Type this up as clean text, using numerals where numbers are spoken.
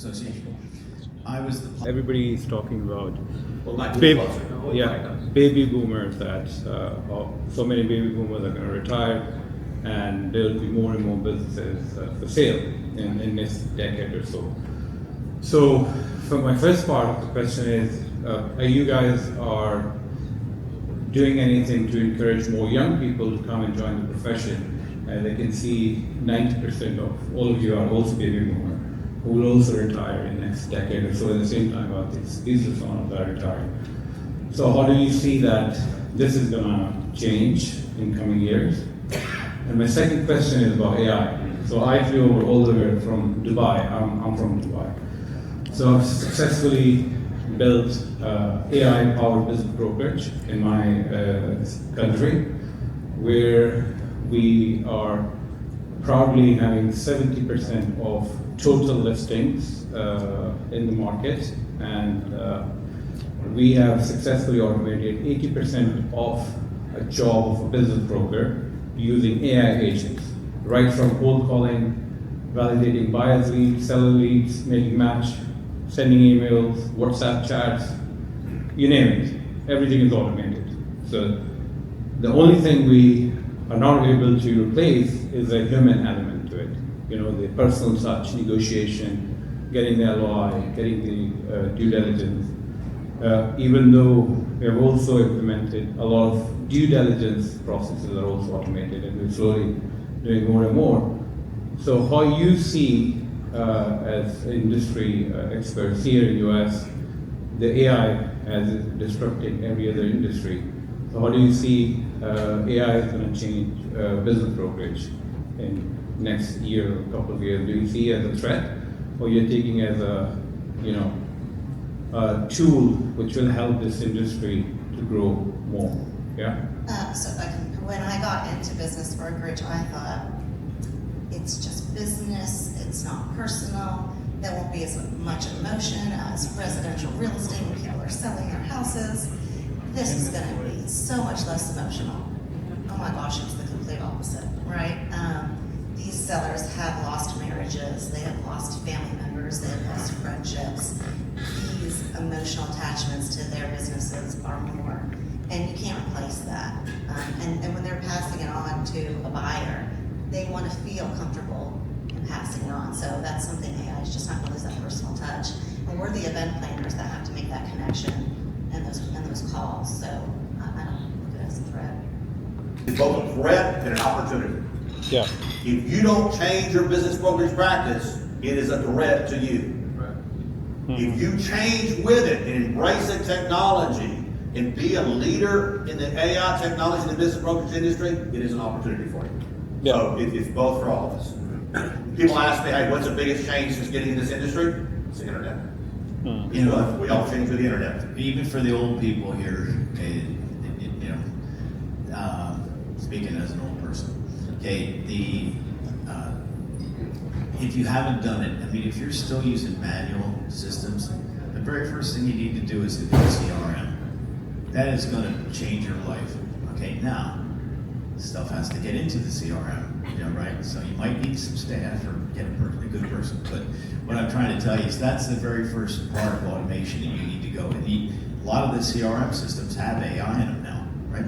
Association. I was the Everybody is talking about Well, baby boomers, that so many baby boomers are going to retire, and there will be more and more businesses for sale in this decade or so. So, for my first part of the question is, are you guys are doing anything to encourage more young people to come and join the profession? They can see 90% of all of you are also baby boomer, who will also retire in the next decade or so at the same time about these business owners that are retiring. So how do you see that this is going to change in coming years? And my second question is about AI. So I flew over all the way from Dubai. I'm from Dubai. So I've successfully built AI-powered business brokerage in my country, where we are proudly having 70% of total listings in the market, and we have successfully automated 80% of a job of a business broker using AI agents, right from cold calling, validating buyers leads, seller leads, making match, sending emails, WhatsApp chats, you name it. Everything is automated. So the only thing we are not able to replace is a human element to it. You know, the personal touch, negotiation, getting the LOI, getting the due diligence. Even though we have also implemented a lot of due diligence processes are also automated, and we're slowly doing more and more. So how you see, as industry experts here in the US, the AI as disrupting every other industry. So how do you see AI is going to change business brokerage in next year or couple of years? Do you see it as a threat, or you're taking it as a, you know, a tool which will help this industry to grow more? Yeah. When I got into business brokerage, I thought it's just business. It's not personal. There won't be as much emotion as residential real estate when people are selling their houses. This is going to be so much less emotional. Oh my gosh, it's the complete opposite, right? These sellers have lost marriages, they have lost family members, they have lost friendships. These emotional attachments to their businesses are more, and you can't replace that. And when they're passing it on to a buyer, they want to feel comfortable in passing it on. So that's something AI is just not going to lose that personal touch. And we're the event planners that have to make that connection and those calls. So I don't look at it as a threat. It's both a threat and an opportunity. Yeah. If you don't change your business brokerage practice, it is a threat to you. If you change with it and embrace the technology and be a leader in the AI technology in the business brokerage industry, it is an opportunity for you. Yeah. So it's both for all of us. People ask me, hey, what's the biggest change since getting in this industry? It's the internet. You know, We all change with the internet. even for the old people here, okay, speaking as an old person, okay, if you haven't done it, I mean, if you're still using manual systems, the very first thing you need to do is to do a CRM. That is going to change your life. Okay, now stuff has to get into the CRM, you know, right? So you might need some staff or get a good person. But what I'm trying to tell you is that's the very first part of automation that you need to go. And a lot of the CRM systems have AI in them now, right?